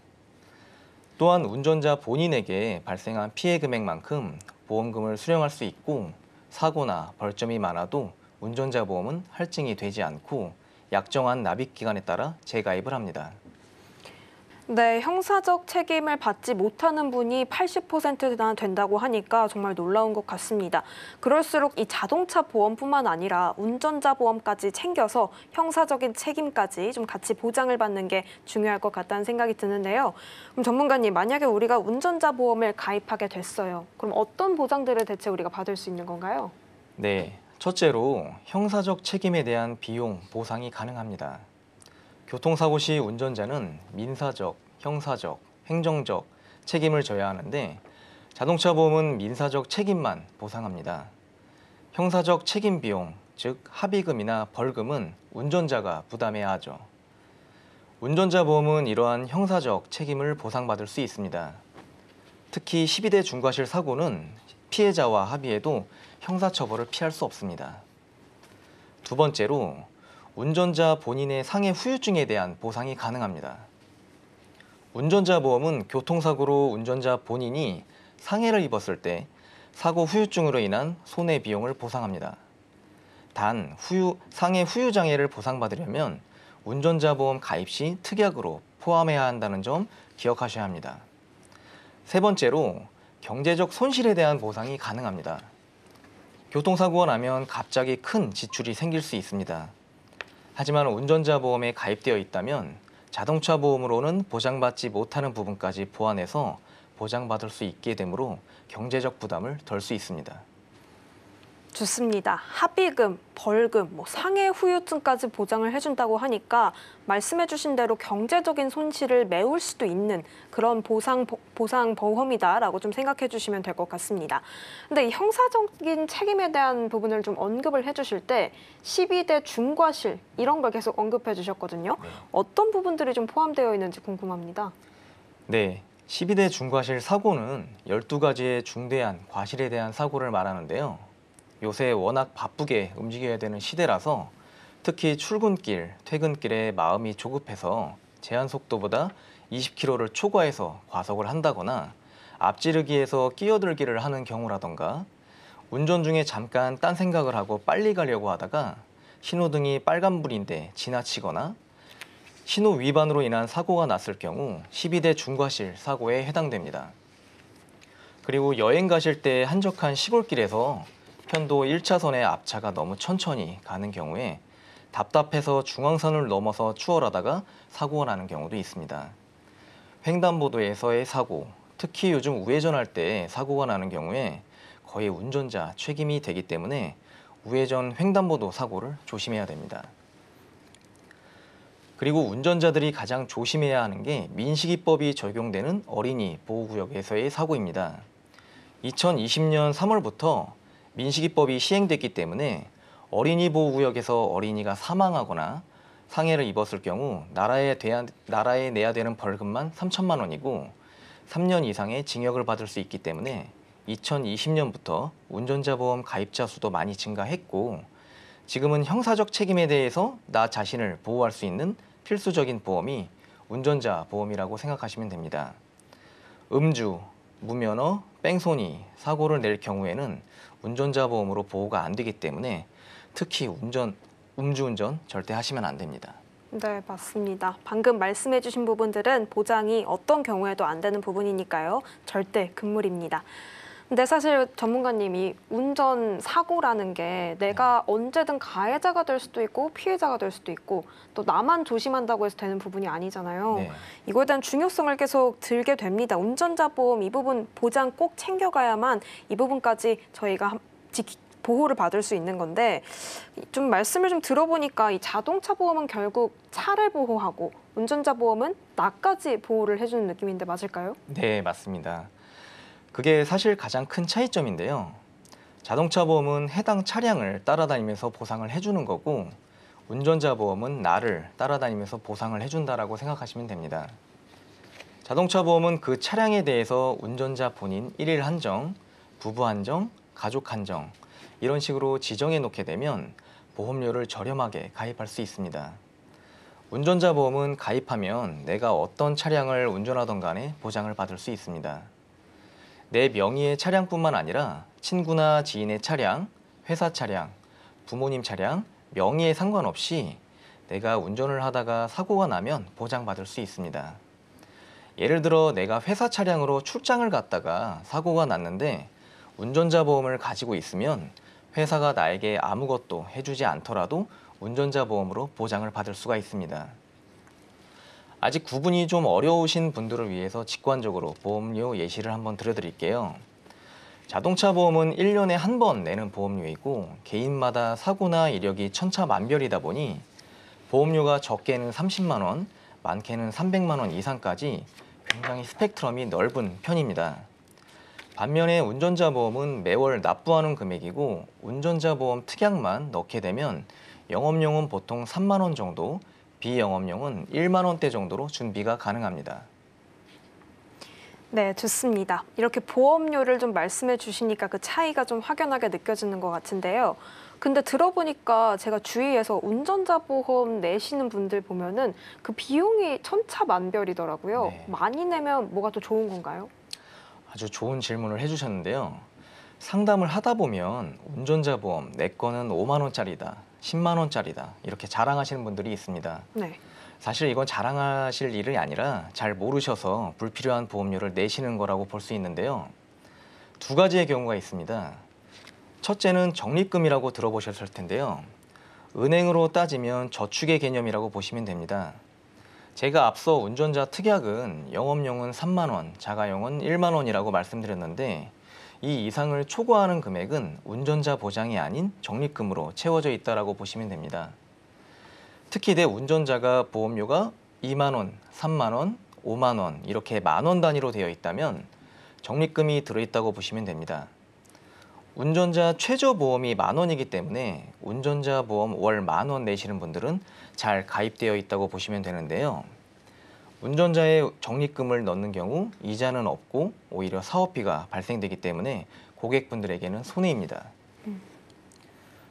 또한 운전자 본인에게 발생한 피해 금액만큼 보험금을 수령할 수 있고 사고나 벌점이 많아도 운전자 보험은 할증이 되지 않고 약정한 납입 기간에 따라 재가입을 합니다. 네, 형사적 책임을 받지 못하는 분이 80%나 된다고 하니까 정말 놀라운 것 같습니다. 그럴수록 이 자동차 보험뿐만 아니라 운전자 보험까지 챙겨서 형사적인 책임까지 좀 같이 보장을 받는 게 중요할 것 같다는 생각이 드는데요. 그럼 전문가님, 만약에 우리가 운전자 보험을 가입하게 됐어요. 그럼 어떤 보장들을 대체 우리가 받을 수 있는 건가요? 네, 첫째로 형사적 책임에 대한 비용 보상이 가능합니다. 교통사고 시 운전자는 민사적, 형사적, 행정적 책임을 져야 하는데 자동차 보험은 민사적 책임만 보상합니다. 형사적 책임 비용, 즉 합의금이나 벌금은 운전자가 부담해야 하죠. 운전자 보험은 이러한 형사적 책임을 보상받을 수 있습니다. 특히 12대 중과실 사고는 피해자와 합의해도 형사처벌을 피할 수 없습니다. 두 번째로 운전자 본인의 상해 후유증에 대한 보상이 가능합니다. 운전자 보험은 교통사고로 운전자 본인이 상해를 입었을 때 사고 후유증으로 인한 손해 비용을 보상합니다. 단, 상해 후유 장애를 보상받으려면 운전자 보험 가입 시 특약으로 포함해야 한다는 점 기억하셔야 합니다. 세 번째로 경제적 손실에 대한 보상이 가능합니다. 교통사고가 나면 갑자기 큰 지출이 생길 수 있습니다. 하지만 운전자 보험에 가입되어 있다면 자동차 보험으로는 보장받지 못하는 부분까지 보완해서 보장받을 수 있게 되므로 경제적 부담을 덜 수 있습니다. 좋습니다. 합의금, 벌금, 상해 후유증까지 보장을 해준다고 하니까 말씀해주신 대로 경제적인 손실을 메울 수도 있는 그런 보상 보험이다라고 좀 생각해 주시면 될 것 같습니다. 근데 이 형사적인 책임에 대한 부분을 좀 언급을 해주실 때 12대 중과실 이런 걸 계속 언급해 주셨거든요. 네. 어떤 부분들이 좀 포함되어 있는지 궁금합니다. 네, 12대 중과실 사고는 12가지의 중대한 과실에 대한 사고를 말하는데요. 요새 워낙 바쁘게 움직여야 되는 시대라서 특히 출근길, 퇴근길에 마음이 조급해서 제한 속도보다 20km를 초과해서 과속을 한다거나 앞지르기에서 끼어들기를 하는 경우라던가 운전 중에 잠깐 딴 생각을 하고 빨리 가려고 하다가 신호등이 빨간불인데 지나치거나 신호 위반으로 인한 사고가 났을 경우 12대 중과실 사고에 해당됩니다. 그리고 여행 가실 때 한적한 시골길에서 편도 1차선의 앞차가 너무 천천히 가는 경우에 답답해서 중앙선을 넘어서 추월하다가 사고가 나는 경우도 있습니다. 횡단보도에서의 사고, 특히 요즘 우회전할 때 사고가 나는 경우에 거의 운전자 책임이 되기 때문에 우회전 횡단보도 사고를 조심해야 됩니다. 그리고 운전자들이 가장 조심해야 하는 게 민식이법이 적용되는 어린이 보호구역에서의 사고입니다. 2020년 3월부터 민식이법이 시행됐기 때문에 어린이 보호구역에서 어린이가 사망하거나 상해를 입었을 경우 나라에 내야 되는 벌금만 3천만 원이고 3년 이상의 징역을 받을 수 있기 때문에 2020년부터 운전자 보험 가입자 수도 많이 증가했고 지금은 형사적 책임에 대해서 나 자신을 보호할 수 있는 필수적인 보험이 운전자 보험이라고 생각하시면 됩니다. 음주, 무면허, 뺑소니, 사고를 낼 경우에는 운전자 보험으로 보호가 안 되기 때문에 특히 음주운전 절대 하시면 안 됩니다. 네, 맞습니다. 방금 말씀해 주신 부분들은 보장이 어떤 경우에도 안 되는 부분이니까요. 절대 금물입니다. 근데 사실 전문가님이 운전 사고라는 게 내가 언제든 가해자가 될 수도 있고 피해자가 될 수도 있고 또 나만 조심한다고 해서 되는 부분이 아니잖아요. 네. 이거에 대한 중요성을 계속 들게 됩니다. 운전자 보험 이 부분 보장 꼭 챙겨가야만 이 부분까지 저희가 보호를 받을 수 있는 건데 좀 말씀을 좀 들어보니까 이 자동차 보험은 결국 차를 보호하고 운전자 보험은 나까지 보호를 해주는 느낌인데 맞을까요? 네, 맞습니다. 그게 사실 가장 큰 차이점인데요. 자동차 보험은 해당 차량을 따라다니면서 보상을 해주는 거고 운전자 보험은 나를 따라다니면서 보상을 해준다라고 생각하시면 됩니다. 자동차 보험은 그 차량에 대해서 운전자 본인 1일 한정, 부부 한정, 가족 한정 이런 식으로 지정해 놓게 되면 보험료를 저렴하게 가입할 수 있습니다. 운전자 보험은 가입하면 내가 어떤 차량을 운전하던 간에 보장을 받을 수 있습니다. 내 명의의 차량뿐만 아니라 친구나 지인의 차량, 회사 차량, 부모님 차량, 명의에 상관없이 내가 운전을 하다가 사고가 나면 보장받을 수 있습니다. 예를 들어 내가 회사 차량으로 출장을 갔다가 사고가 났는데 운전자 보험을 가지고 있으면 회사가 나에게 아무것도 해주지 않더라도 운전자 보험으로 보장을 받을 수가 있습니다. 아직 구분이 좀 어려우신 분들을 위해서 직관적으로 보험료 예시를 한번 들어드릴게요. 자동차 보험은 1년에 한 번 내는 보험료이고 개인마다 사고나 이력이 천차만별이다 보니 보험료가 적게는 30만 원, 많게는 300만 원 이상까지 굉장히 스펙트럼이 넓은 편입니다. 반면에 운전자 보험은 매월 납부하는 금액이고 운전자 보험 특약만 넣게 되면 영업용은 보통 3만 원 정도, 비영업용은 1만 원대 정도로 준비가 가능합니다. 네, 좋습니다. 이렇게 보험료를 좀 말씀해 주시니까 그 차이가 좀 확연하게 느껴지는 것 같은데요. 근데 들어보니까 제가 주위에서 운전자 보험 내시는 분들 보면은 그 비용이 천차만별이더라고요. 네. 많이 내면 뭐가 더 좋은 건가요? 아주 좋은 질문을 해주셨는데요. 상담을 하다 보면 운전자 보험 내 거는 5만 원짜리다, 10만 원짜리다 이렇게 자랑하시는 분들이 있습니다. 네. 사실 이건 자랑하실 일이 아니라 잘 모르셔서 불필요한 보험료를 내시는 거라고 볼 수 있는데요. 두 가지의 경우가 있습니다. 첫째는 적립금이라고 들어보셨을 텐데요. 은행으로 따지면 저축의 개념이라고 보시면 됩니다. 제가 앞서 운전자 특약은 영업용은 3만 원, 자가용은 1만 원이라고 말씀드렸는데 이 이상을 초과하는 금액은 운전자 보장이 아닌 적립금으로 채워져 있다고 보시면 됩니다. 특히 대운전자가 보험료가 2만 원, 3만 원, 5만 원 이렇게 만원 단위로 되어 있다면 적립금이 들어있다고 보시면 됩니다. 운전자 최저보험이 만 원이기 때문에 운전자 보험 월 만 원 내시는 분들은 잘 가입되어 있다고 보시면 되는데요. 운전자의 적립금을 넣는 경우 이자는 없고 오히려 사업비가 발생되기 때문에 고객분들에게는 손해입니다.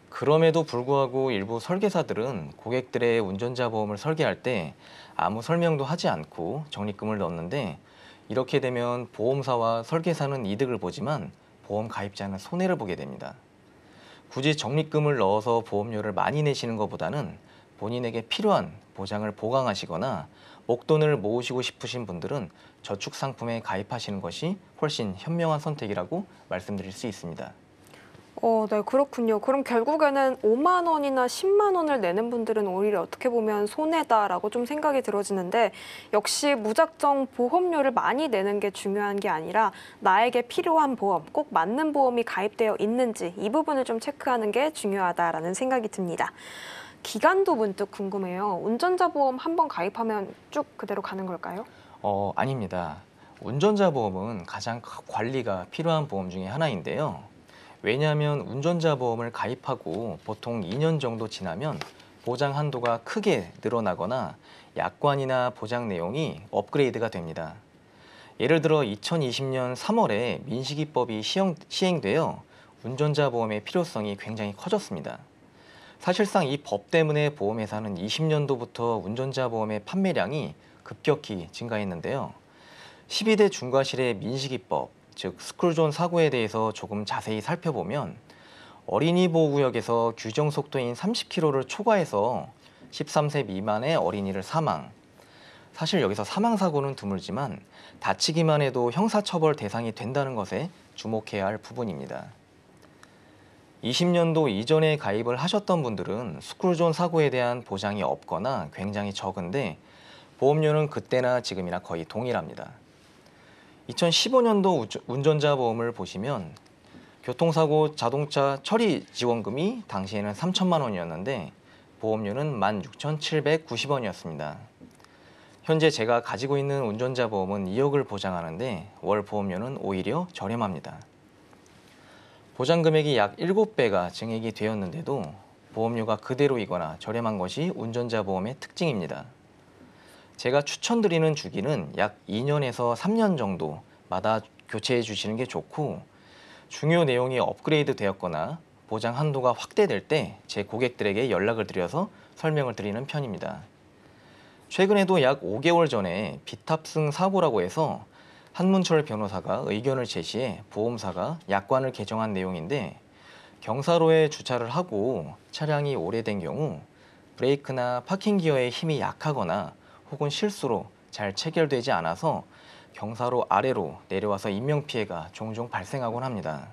그럼에도 불구하고 일부 설계사들은 고객들의 운전자 보험을 설계할 때 아무 설명도 하지 않고 적립금을 넣는데 이렇게 되면 보험사와 설계사는 이득을 보지만 보험 가입자는 손해를 보게 됩니다. 굳이 적립금을 넣어서 보험료를 많이 내시는 것보다는 본인에게 필요한 보장을 보강하시거나 목돈을 모으시고 싶으신 분들은 저축상품에 가입하시는 것이 훨씬 현명한 선택이라고 말씀드릴 수 있습니다. 네, 그렇군요. 그럼 결국에는 5만 원이나 10만 원을 내는 분들은 오히려 어떻게 보면 손해다라고 좀 생각이 들어지는데 역시 무작정 보험료를 많이 내는 게 중요한 게 아니라 나에게 필요한 보험, 꼭 맞는 보험이 가입되어 있는지 이 부분을 좀 체크하는 게 중요하다라는 생각이 듭니다. 기간도 문득 궁금해요. 운전자 보험 한번 가입하면 쭉 그대로 가는 걸까요? 아닙니다. 운전자 보험은 가장 관리가 필요한 보험 중에 하나인데요. 왜냐하면 운전자 보험을 가입하고 보통 2년 정도 지나면 보장 한도가 크게 늘어나거나 약관이나 보장 내용이 업그레이드가 됩니다. 예를 들어 2020년 3월에 민식이법이 시행되어 운전자 보험의 필요성이 굉장히 커졌습니다. 사실상 이 법 때문에 보험회사는 20년도부터 운전자 보험의 판매량이 급격히 증가했는데요. 12대 중과실의 민식이법, 즉 스쿨존 사고에 대해서 조금 자세히 살펴보면 어린이 보호구역에서 규정 속도인 30km를 초과해서 13세 미만의 어린이를 사망. 사실 여기서 사망사고는 드물지만 다치기만 해도 형사처벌 대상이 된다는 것에 주목해야 할 부분입니다. 20년도 이전에 가입을 하셨던 분들은 스쿨존 사고에 대한 보장이 없거나 굉장히 적은데 보험료는 그때나 지금이나 거의 동일합니다. 2015년도 운전자 보험을 보시면 교통사고 자동차 처리 지원금이 당시에는 3천만 원이었는데 보험료는 16,790원이었습니다. 현재 제가 가지고 있는 운전자 보험은 2억을 보장하는데 월 보험료는 오히려 저렴합니다. 보장 금액이 약 7배가 증액이 되었는데도 보험료가 그대로이거나 저렴한 것이 운전자 보험의 특징입니다. 제가 추천드리는 주기는 약 2년에서 3년 정도마다 교체해 주시는 게 좋고 중요 내용이 업그레이드 되었거나 보장 한도가 확대될 때 제 고객들에게 연락을 드려서 설명을 드리는 편입니다. 최근에도 약 5개월 전에 비탑승 사고라고 해서 한문철 변호사가 의견을 제시해 보험사가 약관을 개정한 내용인데 경사로에 주차를 하고 차량이 오래된 경우 브레이크나 파킹 기어의 힘이 약하거나 혹은 실수로 잘 체결되지 않아서 경사로 아래로 내려와서 인명피해가 종종 발생하곤 합니다.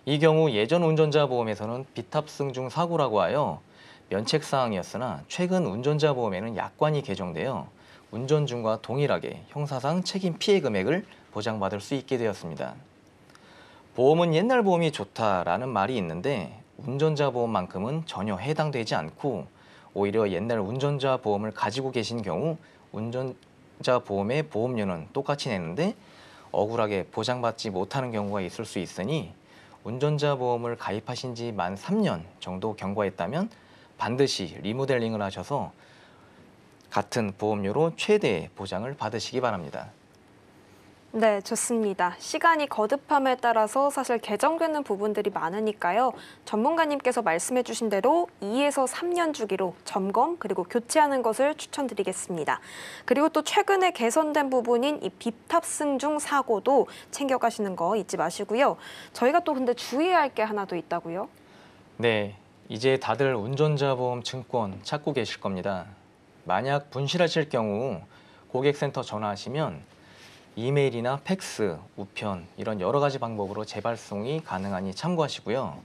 이 경우 예전 운전자 보험에서는 비탑승 중 사고라고 하여 면책사항이었으나 최근 운전자 보험에는 약관이 개정되어 운전 중과 동일하게 형사상 책임 피해 금액을 보장받을 수 있게 되었습니다. 보험은 옛날 보험이 좋다라는 말이 있는데 운전자 보험만큼은 전혀 해당되지 않고 오히려 옛날 운전자 보험을 가지고 계신 경우 운전자 보험의 보험료는 똑같이 내는데 억울하게 보장받지 못하는 경우가 있을 수 있으니 운전자 보험을 가입하신 지 만 3년 정도 경과했다면 반드시 리모델링을 하셔서 같은 보험료로 최대의 보장을 받으시기 바랍니다. 네, 좋습니다. 시간이 거듭함에 따라서 사실 개정되는 부분들이 많으니까요. 전문가님께서 말씀해 주신 대로 2에서 3년 주기로 점검 그리고 교체하는 것을 추천드리겠습니다. 그리고 또 최근에 개선된 부분인 이 비탑승 중 사고도 챙겨가시는 거 잊지 마시고요. 저희가 또 근데 주의해야 할 게 하나 더 있다고요? 네, 이제 다들 운전자 보험 증권 찾고 계실 겁니다. 만약 분실하실 경우 고객센터 전화하시면 이메일이나 팩스, 우편 이런 여러 가지 방법으로 재발송이 가능하니 참고하시고요.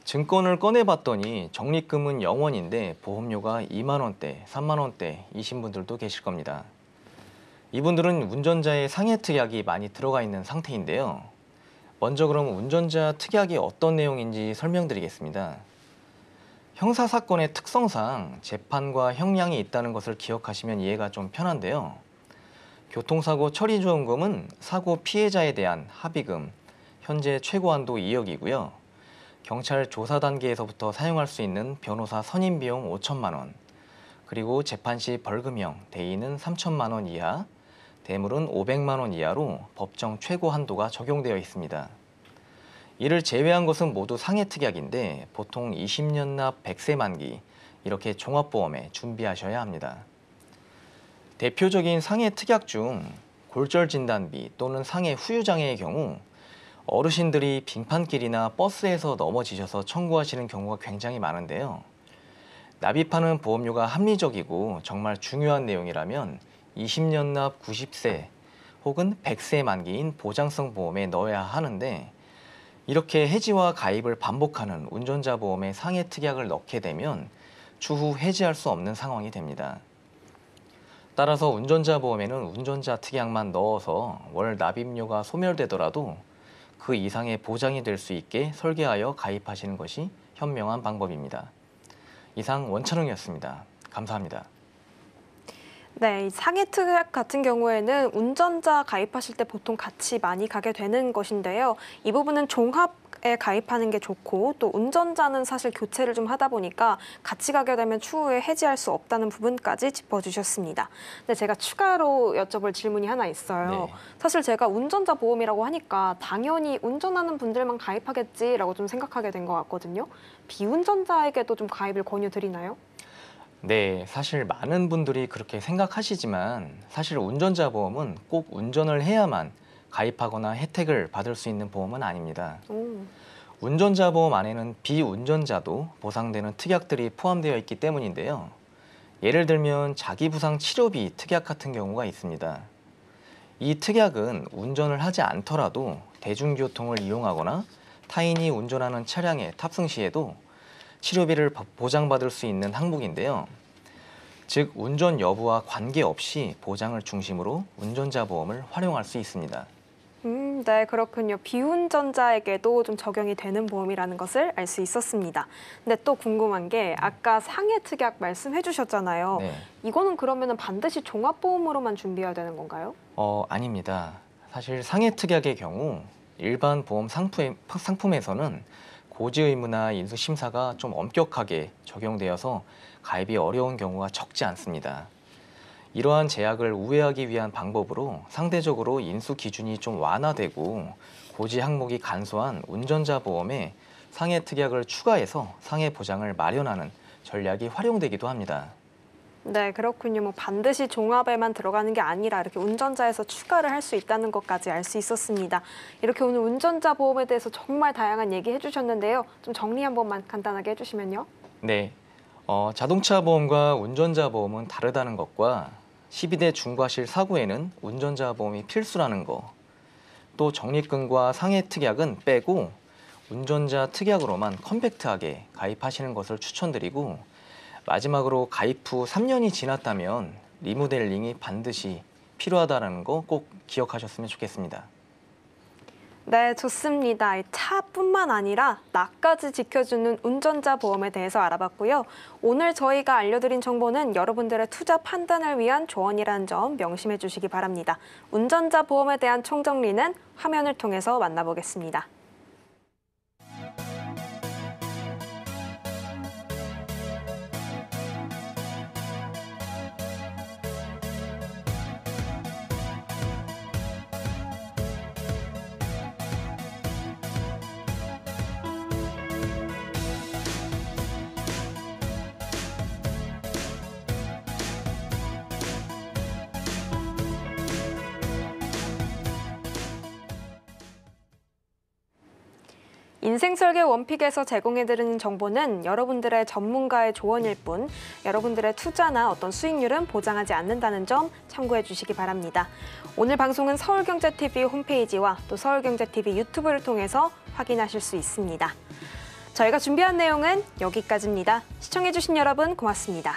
증권을 꺼내봤더니 적립금은 0원인데 보험료가 2만 원대, 3만 원대이신 분들도 계실 겁니다. 이분들은 운전자의 상해 특약이 많이 들어가 있는 상태인데요. 먼저 그럼 운전자 특약이 어떤 내용인지 설명드리겠습니다. 형사사건의 특성상 재판과 형량이 있다는 것을 기억하시면 이해가 좀 편한데요. 교통사고 처리지원금은 사고 피해자에 대한 합의금, 현재 최고 한도 2억이고요. 경찰 조사 단계에서부터 사용할 수 있는 변호사 선임 비용 5천만 원, 그리고 재판 시 벌금형, 대인은 3천만 원 이하, 대물은 500만 원 이하로 법정 최고 한도가 적용되어 있습니다. 이를 제외한 것은 모두 상해특약인데 보통 20년 납 100세 만기 이렇게 종합보험에 준비하셔야 합니다. 대표적인 상해특약 중 골절진단비 또는 상해 후유장애의 경우 어르신들이 빙판길이나 버스에서 넘어지셔서 청구하시는 경우가 굉장히 많은데요. 납입하는 보험료가 합리적이고 정말 중요한 내용이라면 20년 납 90세 혹은 100세 만기인 보장성 보험에 넣어야 하는데 이렇게 해지와 가입을 반복하는 운전자 보험에 상해특약을 넣게 되면 추후 해지할 수 없는 상황이 됩니다. 따라서 운전자 보험에는 운전자 특약만 넣어서 월 납입료가 소멸되더라도 그 이상의 보장이 될 수 있게 설계하여 가입하시는 것이 현명한 방법입니다. 이상 원찬웅이었습니다. 감사합니다. 네, 이 상해특약 같은 경우에는 운전자 가입하실 때 보통 같이 많이 가게 되는 것인데요. 이 부분은 종합에 가입하는 게 좋고 또 운전자는 사실 교체를 좀 하다 보니까 같이 가게 되면 추후에 해지할 수 없다는 부분까지 짚어주셨습니다. 근데 제가 추가로 여쭤볼 질문이 하나 있어요. 네. 사실 제가 운전자 보험이라고 하니까 당연히 운전하는 분들만 가입하겠지라고 좀 생각하게 된 것 같거든요. 비운전자에게도 좀 가입을 권유드리나요? 네, 사실 많은 분들이 그렇게 생각하시지만 사실 운전자 보험은 꼭 운전을 해야만 가입하거나 혜택을 받을 수 있는 보험은 아닙니다. 운전자 보험 안에는 비운전자도 보상되는 특약들이 포함되어 있기 때문인데요. 예를 들면 자기부상 치료비 특약 같은 경우가 있습니다. 이 특약은 운전을 하지 않더라도 대중교통을 이용하거나 타인이 운전하는 차량에 탑승 시에도 치료비를 보장받을 수 있는 항목인데요. 즉 운전 여부와 관계없이 보장을 중심으로 운전자 보험을 활용할 수 있습니다. 네, 그렇군요. 비운전자에게도 좀 적용이 되는 보험이라는 것을 알 수 있었습니다. 근데 또 궁금한 게 아까 상해특약 말씀해 주셨잖아요. 네. 이거는 그러면 반드시 종합보험으로만 준비해야 되는 건가요? 아닙니다. 사실 상해특약의 경우 일반 보험 상품에서는 고지 의무나 인수 심사가 좀 엄격하게 적용되어서 가입이 어려운 경우가 적지 않습니다. 이러한 제약을 우회하기 위한 방법으로 상대적으로 인수 기준이 좀 완화되고 고지 항목이 간소한 운전자 보험에 상해 특약을 추가해서 상해 보장을 마련하는 전략이 활용되기도 합니다. 네, 그렇군요. 뭐 반드시 종합에만 들어가는 게 아니라 이렇게 운전자에서 추가를 할 수 있다는 것까지 알 수 있었습니다. 이렇게 오늘 운전자 보험에 대해서 정말 다양한 얘기 해주셨는데요. 좀 정리 한 번만 간단하게 해주시면요. 네, 자동차 보험과 운전자 보험은 다르다는 것과 12대 중과실 사고에는 운전자 보험이 필수라는 거, 또 적립금과 상해 특약은 빼고 운전자 특약으로만 컴팩트하게 가입하시는 것을 추천드리고 마지막으로 가입 후 3년이 지났다면 리모델링이 반드시 필요하다는 거 꼭 기억하셨으면 좋겠습니다. 네, 좋습니다. 차뿐만 아니라 나까지 지켜주는 운전자 보험에 대해서 알아봤고요. 오늘 저희가 알려드린 정보는 여러분들의 투자 판단을 위한 조언이라는 점 명심해 주시기 바랍니다. 운전자 보험에 대한 총정리는 화면을 통해서 만나보겠습니다. 인생설계 원픽에서 제공해드리는 정보는 여러분들의 전문가의 조언일 뿐 여러분들의 투자나 어떤 수익률은 보장하지 않는다는 점 참고해 주시기 바랍니다. 오늘 방송은 서울경제TV 홈페이지와 또 서울경제TV 유튜브를 통해서 확인하실 수 있습니다. 저희가 준비한 내용은 여기까지입니다. 시청해주신 여러분 고맙습니다.